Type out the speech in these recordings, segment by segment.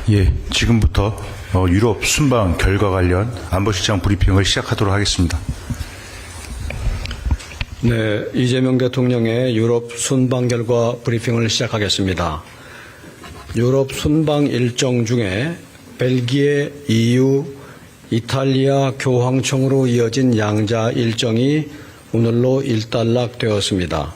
예, 지금부터 유럽 순방 결과 관련 안보실장 브리핑을 시작하도록 하겠습니다. 네, 이재명 대통령의 유럽 순방 결과 브리핑을 시작하겠습니다. 유럽 순방 일정 중에 벨기에, EU, 이탈리아 교황청으로 이어진 양자 일정이 오늘로 일단락되었습니다.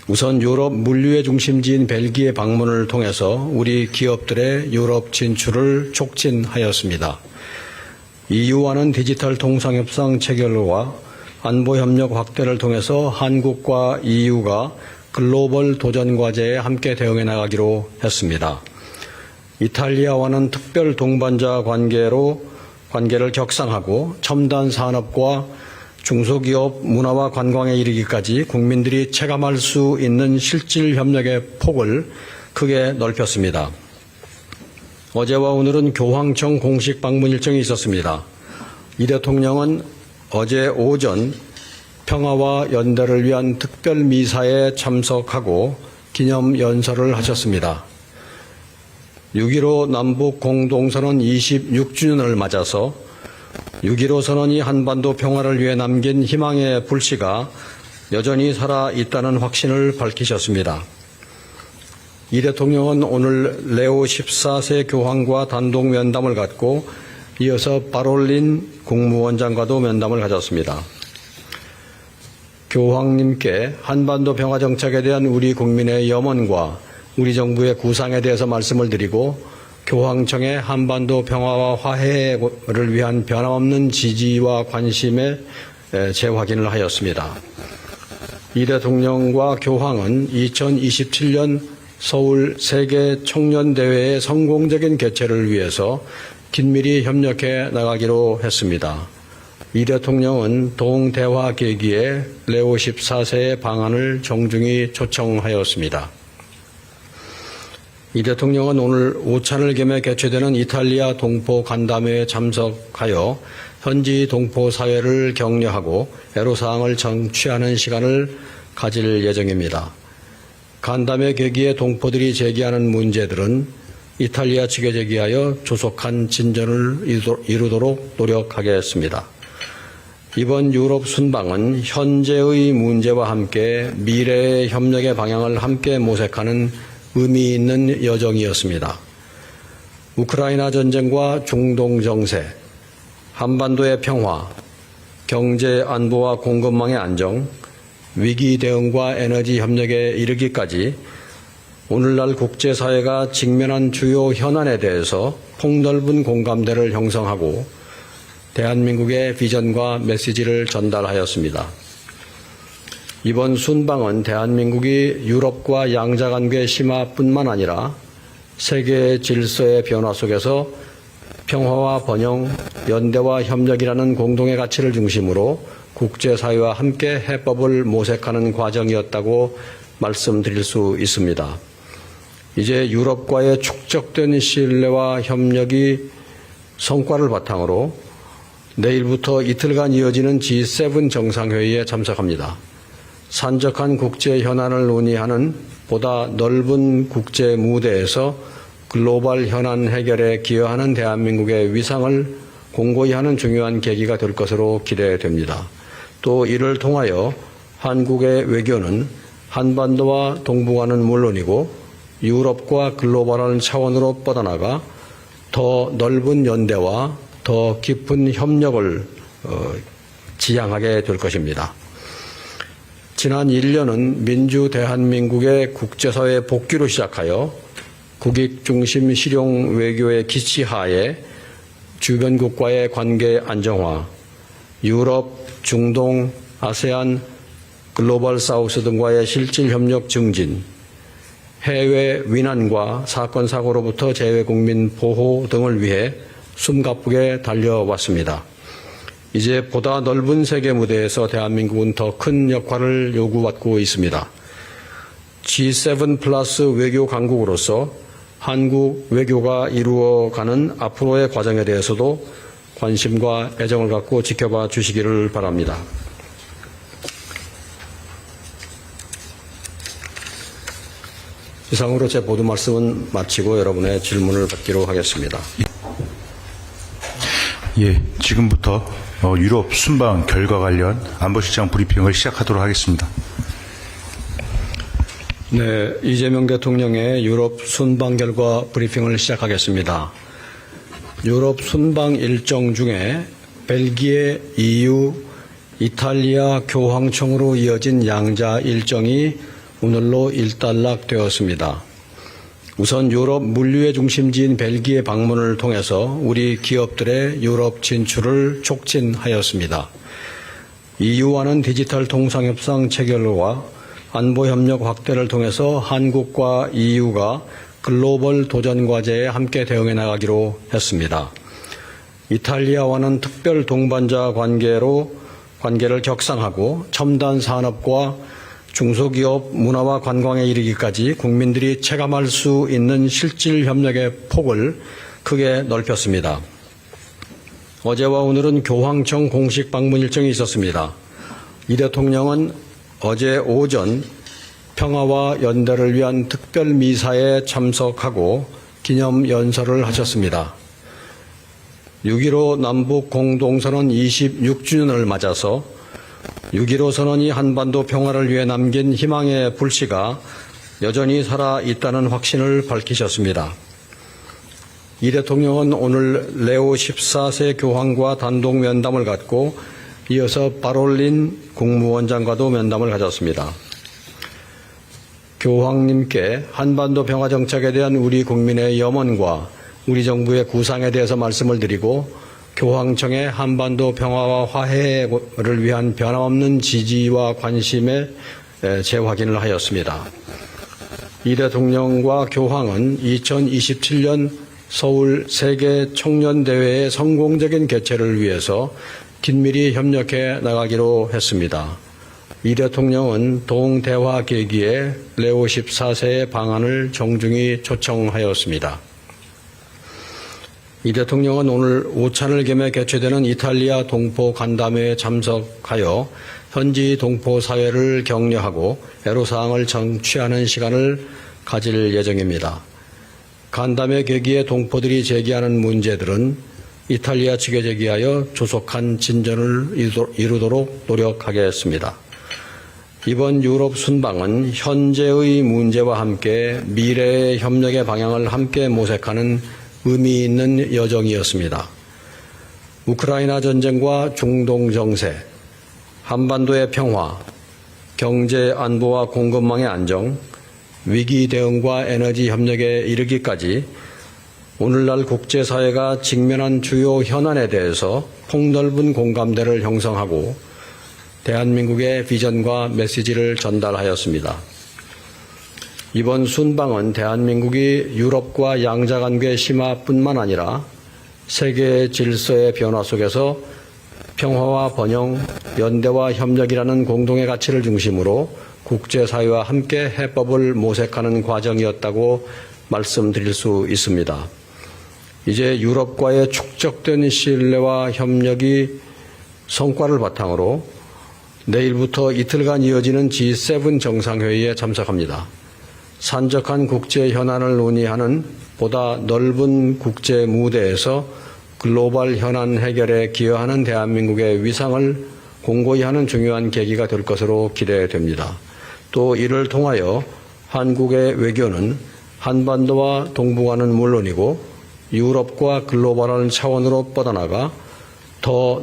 우선 유럽 물류의 중심지인 벨기에 방문을 통해서 우리 기업들의 유럽 진출을 촉진하였습니다. EU와는 디지털 통상협상 체결과 안보협력 확대를 통해서 한국과 EU가 글로벌 도전 과제에 함께 대응해 나가기로 했습니다. 이탈리아와는 특별 동반자 관계를 격상하고 첨단 산업과 중소기업 문화와 관광에 이르기까지 국민들이 체감할 수 있는 실질 협력의 폭을 크게 넓혔습니다. 어제와 오늘은 교황청 공식 방문 일정이 있었습니다. 이 대통령은 어제 오전 평화와 연대를 위한 특별 미사에 참석하고 기념 연설을 하셨습니다. 6.15 남북 공동선언 26주년을 맞아서 6.15 선언이 한반도 평화를 위해 남긴 희망의 불씨가 여전히 살아있다는 확신을 밝히셨습니다. 이 대통령은 오늘 레오 14세 교황과 단독 면담을 갖고 이어서 바롤린 국무원장과도 면담을 가졌습니다. 교황님께 한반도 평화 정책에 대한 우리 국민의 염원과 우리 정부의 구상에 대해서 말씀을 드리고 교황청의 한반도 평화와 화해를 위한 변함없는 지지와 관심에 재확인을 하였습니다. 이 대통령과 교황은 2027년 서울 세계 청년대회의 성공적인 개최를 위해서 긴밀히 협력해 나가기로 했습니다. 이 대통령은 동대화 계기에 레오 14세의 방한을 정중히 초청하였습니다. 이 대통령은 오늘 오찬을 겸해 개최되는 이탈리아 동포 간담회에 참석하여 현지 동포 사회를 격려하고 애로사항을 정취하는 시간을 가질 예정입니다. 간담회 계기에 동포들이 제기하는 문제들은 이탈리아 측에 제기하여 조속한 진전을 이루도록 노력하겠습니다. 이번 유럽 순방은 현재의 문제와 함께 미래의 협력의 방향을 함께 모색하는 의미 있는 여정이었습니다. 우크라이나 전쟁과 중동 정세, 한반도의 평화, 경제 안보와 공급망의 안정, 위기 대응과 에너지 협력에 이르기까지 오늘날 국제사회가 직면한 주요 현안에 대해서 폭넓은 공감대를 형성하고 대한민국의 비전과 메시지를 전달하였습니다. 이번 순방은 대한민국이 유럽과 양자관계 심화뿐만 아니라 세계 질서의 변화 속에서 평화와 번영, 연대와 협력이라는 공동의 가치를 중심으로 국제사회와 함께 해법을 모색하는 과정이었다고 말씀드릴 수 있습니다. 이제 유럽과의 축적된 신뢰와 협력이 성과를 바탕으로 내일부터 이틀간 이어지는 G7 정상회의에 참석합니다. 산적한 국제 현안을 논의하는 보다 넓은 국제 무대에서 글로벌 현안 해결에 기여하는 대한민국의 위상을 공고히 하는 중요한 계기가 될 것으로 기대됩니다. 또 이를 통하여 한국의 외교는 한반도와 동북아는 물론이고 유럽과 글로벌한 차원으로 뻗어나가 더 넓은 연대와 더 깊은 협력을 지향하게 될 것입니다. 지난 1년은 민주 대한민국의 국제사회 복귀로 시작하여 국익 중심 실용 외교의 기치 하에 주변국과의 관계 안정화, 유럽, 중동, 아세안, 글로벌 사우스 등과의 실질 협력 증진, 해외 위난과 사건 사고로부터 재외국민 보호 등을 위해 숨가쁘게 달려왔습니다. 이제 보다 넓은 세계 무대에서 대한민국은 더 큰 역할을 요구받고 있습니다. G7 플러스 외교 강국으로서 한국 외교가 이루어가는 앞으로의 과정에 대해서도 관심과 애정을 갖고 지켜봐 주시기를 바랍니다. 이상으로 제 보도 말씀은 마치고 여러분의 질문을 받기로 하겠습니다. 예, 지금부터 유럽 순방 결과 관련 안보실장 브리핑을 시작하도록 하겠습니다. 네, 이재명 대통령의 유럽 순방 결과 브리핑을 시작하겠습니다. 유럽 순방 일정 중에 벨기에, EU, 이탈리아 교황청으로 이어진 양자 일정이 오늘로 일단락되었습니다. 우선 유럽 물류의 중심지인 벨기에 방문을 통해서 우리 기업들의 유럽 진출을 촉진하였습니다. EU와는 디지털 통상협상 체결과 안보협력 확대를 통해서 한국과 EU가 글로벌 도전 과제에 함께 대응해 나가기로 했습니다. 이탈리아와는 특별 동반자 관계를 격상하고 첨단 산업과 중소기업 문화와 관광에 이르기까지 국민들이 체감할 수 있는 실질 협력의 폭을 크게 넓혔습니다. 어제와 오늘은 교황청 공식 방문 일정이 있었습니다. 이 대통령은 어제 오전 평화와 연대를 위한 특별 미사에 참석하고 기념 연설을 하셨습니다. 6.15 남북 공동선언 26주년을 맞아서 6.15 선언이 한반도 평화를 위해 남긴 희망의 불씨가 여전히 살아있다는 확신을 밝히셨습니다. 이 대통령은 오늘 레오 14세 교황과 단독 면담을 갖고 이어서 바롤린 국무원장과도 면담을 가졌습니다. 교황님께 한반도 평화 정책에 대한 우리 국민의 염원과 우리 정부의 구상에 대해서 말씀을 드리고 교황청의 한반도 평화와 화해를 위한 변함없는 지지와 관심에 재확인을 하였습니다. 이 대통령과 교황은 2027년 서울 세계 청년대회의 성공적인 개최를 위해서 긴밀히 협력해 나가기로 했습니다. 이 대통령은 동대화 계기에 레오 14세의 방한을 정중히 초청하였습니다. 이 대통령은 오늘 오찬을 겸해 개최되는 이탈리아 동포 간담회에 참석하여 현지 동포 사회를 격려하고 애로사항을 정취하는 시간을 가질 예정입니다. 간담회 계기에 동포들이 제기하는 문제들은 이탈리아 측에 제기하여 조속한 진전을 이루도록 노력하겠습니다. 이번 유럽 순방은 현재의 문제와 함께 미래의 협력의 방향을 함께 모색하는 의미 있는 여정이었습니다. 우크라이나 전쟁과 중동 정세, 한반도의 평화, 경제 안보와 공급망의 안정, 위기 대응과 에너지 협력에 이르기까지 오늘날 국제사회가 직면한 주요 현안에 대해서 폭넓은 공감대를 형성하고 대한민국의 비전과 메시지를 전달하였습니다. 이번 순방은 대한민국이 유럽과 양자관계 심화뿐만 아니라 세계 질서의 변화 속에서 평화와 번영, 연대와 협력이라는 공동의 가치를 중심으로 국제사회와 함께 해법을 모색하는 과정이었다고 말씀드릴 수 있습니다. 이제 유럽과의 축적된 신뢰와 협력이 성과를 바탕으로 내일부터 이틀간 이어지는 G7 정상회의에 참석합니다. 산적한 국제 현안을 논의하는 보다 넓은 국제 무대에서 글로벌 현안 해결에 기여하는 대한민국의 위상을 공고히 하는 중요한 계기가 될 것으로 기대됩니다. 또 이를 통하여 한국의 외교는 한반도와 동북아는 물론이고 유럽과 글로벌한 차원으로 뻗어나가 더